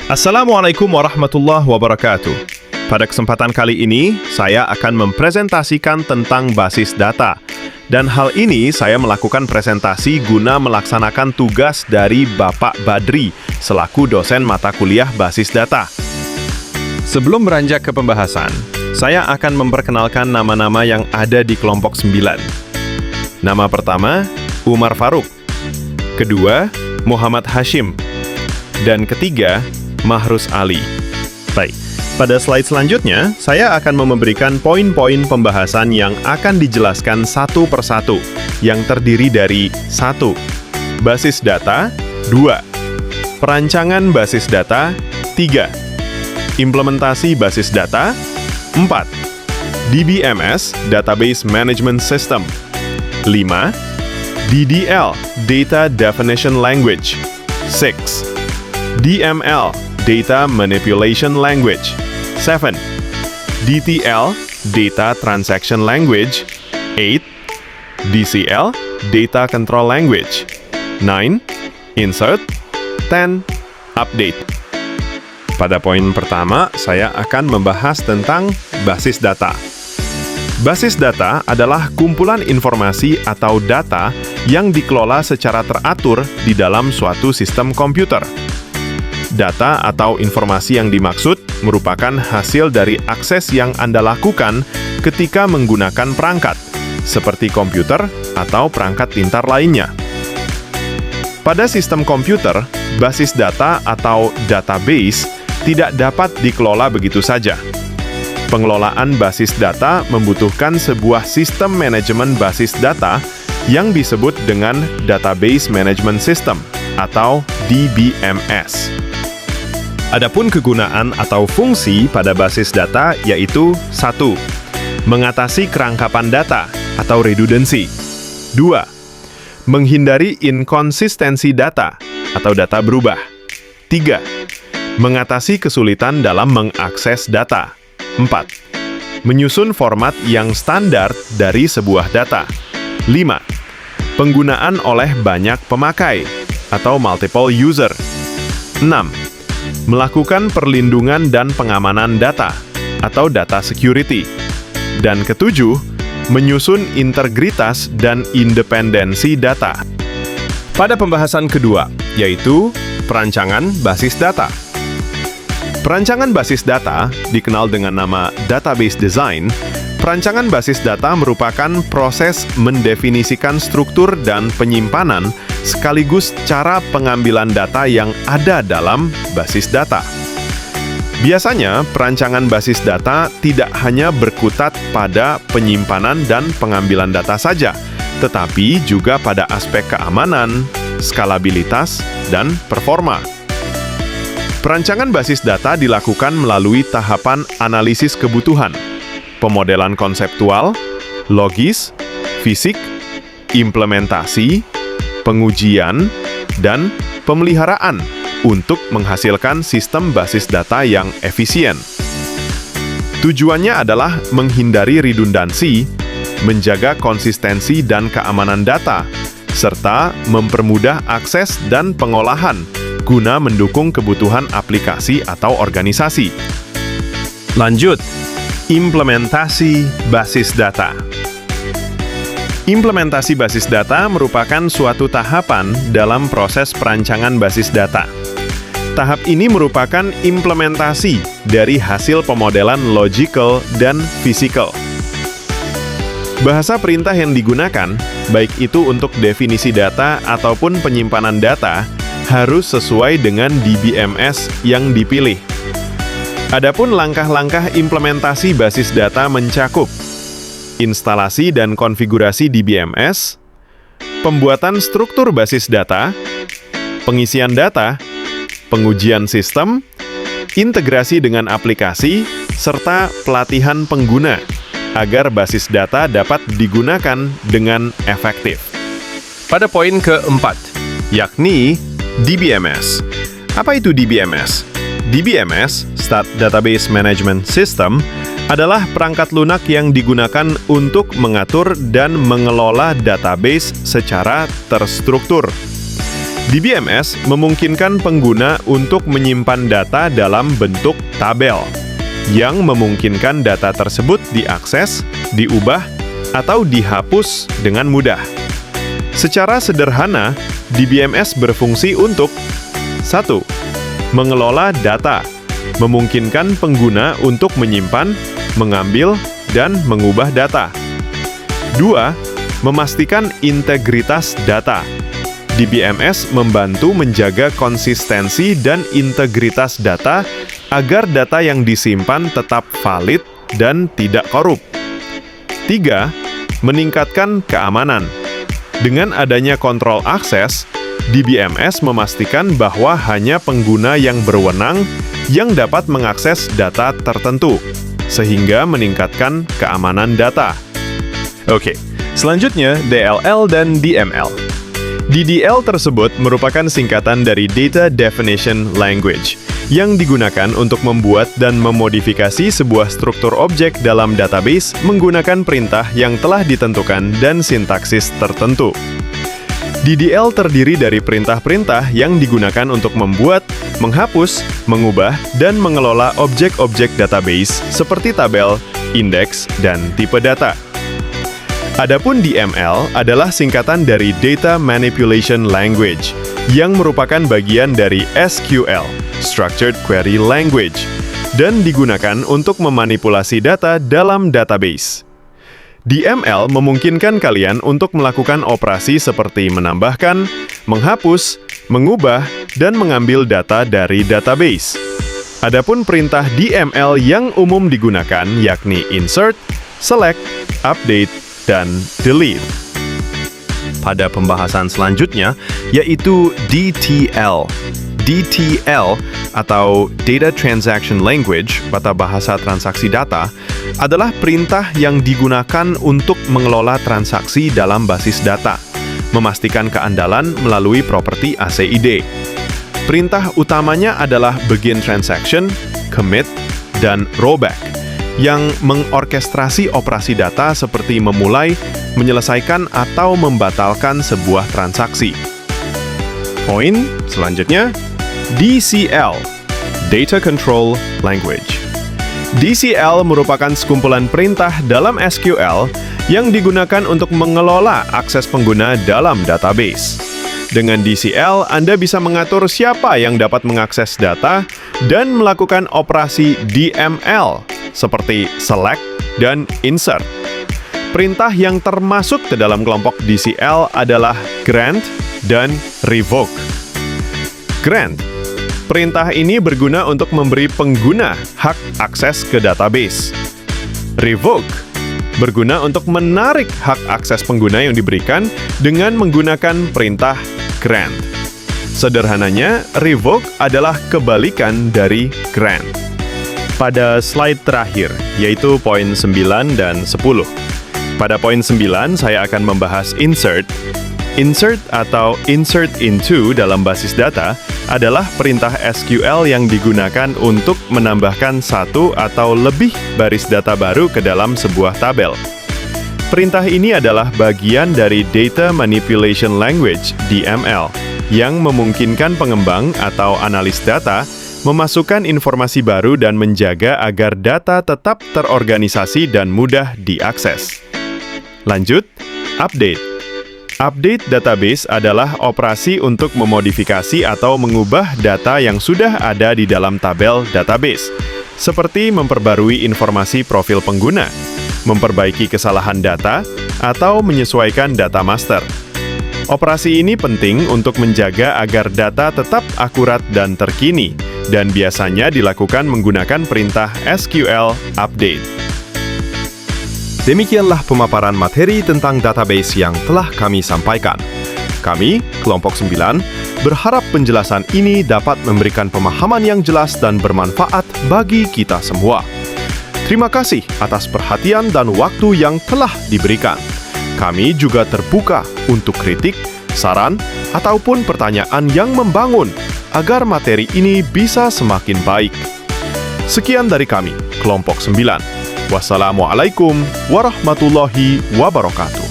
Assalamualaikum warahmatullahi wabarakatuh. Pada kesempatan kali ini, saya akan mempresentasikan tentang basis data. Dan hal ini saya melakukan presentasi guna melaksanakan tugas dari Bapak Badri selaku dosen mata kuliah basis data. Sebelum beranjak ke pembahasan, saya akan memperkenalkan nama-nama yang ada di kelompok 9. Nama pertama, Umar Faruk. Kedua, Muhammad Hashim. Dan ketiga, Mahrus Ali. Baik, pada slide selanjutnya, saya akan memberikan poin-poin pembahasan yang akan dijelaskan satu persatu, yang terdiri dari 1. Basis data, 2. Perancangan basis data, 3. Implementasi basis data, 4. DBMS, Database Management System, 5. DDL, Data Definition Language, 6. DML, Data Manipulation Language, 7. DTL, Data Transaction Language, 8. DCL, Data Control Language, 9. Insert, 10. Update. Pada poin pertama, saya akan membahas tentang basis data. Basis data adalah kumpulan informasi atau data yang dikelola secara teratur di dalam suatu sistem komputer. Data atau informasi yang dimaksud merupakan hasil dari akses yang Anda lakukan ketika menggunakan perangkat, seperti komputer atau perangkat pintar lainnya. Pada sistem komputer, basis data atau database tidak dapat dikelola begitu saja. Pengelolaan basis data membutuhkan sebuah sistem manajemen basis data yang disebut dengan Database Management System atau DBMS. Adapun kegunaan atau fungsi pada basis data yaitu 1. Mengatasi kerangkapan data atau redundancy. 2. Menghindari inkonsistensi data atau data berubah. 3. Mengatasi kesulitan dalam mengakses data. 4. Menyusun format yang standar dari sebuah data. 5. Penggunaan oleh banyak pemakai atau multiple user. 6. Melakukan perlindungan dan pengamanan data atau data security. Dan ketujuh, menyusun integritas dan independensi data. Pada pembahasan kedua, yaitu perancangan basis data. Perancangan basis data, dikenal dengan nama database design. Perancangan basis data merupakan proses mendefinisikan struktur dan penyimpanan sekaligus cara pengambilan data yang ada dalam basis data. Biasanya, perancangan basis data tidak hanya berkutat pada penyimpanan dan pengambilan data saja, tetapi juga pada aspek keamanan, skalabilitas, dan performa. Perancangan basis data dilakukan melalui tahapan analisis kebutuhan, pemodelan konseptual, logis, fisik, implementasi, pengujian, dan pemeliharaan untuk menghasilkan sistem basis data yang efisien. Tujuannya adalah menghindari redundansi, menjaga konsistensi dan keamanan data, serta mempermudah akses dan pengolahan guna mendukung kebutuhan aplikasi atau organisasi. Lanjut, implementasi basis data. Implementasi basis data merupakan suatu tahapan dalam proses perancangan basis data. Tahap ini merupakan implementasi dari hasil pemodelan logical dan physical. Bahasa perintah yang digunakan, baik itu untuk definisi data ataupun penyimpanan data, harus sesuai dengan DBMS yang dipilih. Adapun langkah-langkah implementasi basis data mencakup instalasi dan konfigurasi DBMS, pembuatan struktur basis data, pengisian data, pengujian sistem, integrasi dengan aplikasi, serta pelatihan pengguna agar basis data dapat digunakan dengan efektif. Pada poin keempat, yakni DBMS. Apa itu DBMS? DBMS, Database Management System, adalah perangkat lunak yang digunakan untuk mengatur dan mengelola database secara terstruktur. DBMS memungkinkan pengguna untuk menyimpan data dalam bentuk tabel, yang memungkinkan data tersebut diakses, diubah, atau dihapus dengan mudah. Secara sederhana, DBMS berfungsi untuk 1. Mengelola data, memungkinkan pengguna untuk menyimpan, mengambil, dan mengubah data. 2. Memastikan integritas data. DBMS membantu menjaga konsistensi dan integritas data agar data yang disimpan tetap valid dan tidak korup. 3. Meningkatkan keamanan. Dengan adanya kontrol akses, DBMS memastikan bahwa hanya pengguna yang berwenang yang dapat mengakses data tertentu, sehingga meningkatkan keamanan data. Oke, selanjutnya DLL dan DML. DDL tersebut merupakan singkatan dari Data Definition Language, yang digunakan untuk membuat dan memodifikasi sebuah struktur objek dalam database menggunakan perintah yang telah ditentukan dan sintaksis tertentu. DDL terdiri dari perintah-perintah yang digunakan untuk membuat, menghapus, mengubah, dan mengelola objek-objek database seperti tabel, indeks, dan tipe data. Adapun DML adalah singkatan dari Data Manipulation Language, yang merupakan bagian dari SQL, Structured Query Language, dan digunakan untuk memanipulasi data dalam database. DML memungkinkan kalian untuk melakukan operasi seperti menambahkan, menghapus, mengubah, dan mengambil data dari database. Adapun perintah DML yang umum digunakan yakni insert, select, update, dan delete. Pada pembahasan selanjutnya, yaitu DTL. DTL atau Data Transaction Language pada bahasa transaksi data adalah perintah yang digunakan untuk mengelola transaksi dalam basis data, memastikan keandalan melalui properti ACID. Perintah utamanya adalah begin transaction, commit, dan rollback, yang mengorkestrasi operasi data seperti memulai, menyelesaikan, atau membatalkan sebuah transaksi. Poin selanjutnya, DCL, Data Control Language. DCL merupakan sekumpulan perintah dalam SQL yang digunakan untuk mengelola akses pengguna dalam database. Dengan DCL, Anda bisa mengatur siapa yang dapat mengakses data dan melakukan operasi DML, seperti select dan insert. Perintah yang termasuk ke dalam kelompok DCL adalah grant dan revoke. Grant. Perintah ini berguna untuk memberi pengguna hak akses ke database. Revoke. Berguna untuk menarik hak akses pengguna yang diberikan dengan menggunakan perintah grant. Sederhananya, revoke adalah kebalikan dari grant. Pada slide terakhir, yaitu poin 9 dan 10. Pada poin 9, saya akan membahas insert. Insert atau insert into dalam basis data adalah perintah SQL yang digunakan untuk menambahkan satu atau lebih baris data baru ke dalam sebuah tabel. Perintah ini adalah bagian dari Data Manipulation Language, DML, yang memungkinkan pengembang atau analis data memasukkan informasi baru dan menjaga agar data tetap terorganisasi dan mudah diakses. Lanjut, update. Update database adalah operasi untuk memodifikasi atau mengubah data yang sudah ada di dalam tabel database, seperti memperbarui informasi profil pengguna, memperbaiki kesalahan data, atau menyesuaikan data master. Operasi ini penting untuk menjaga agar data tetap akurat dan terkini, dan biasanya dilakukan menggunakan perintah SQL update. Demikianlah pemaparan materi tentang database yang telah kami sampaikan. Kami, Kelompok 9, berharap penjelasan ini dapat memberikan pemahaman yang jelas dan bermanfaat bagi kita semua. Terima kasih atas perhatian dan waktu yang telah diberikan. Kami juga terbuka untuk kritik, saran, ataupun pertanyaan yang membangun agar materi ini bisa semakin baik. Sekian dari kami, Kelompok 9. Wassalamualaikum warahmatullahi wabarakatuh.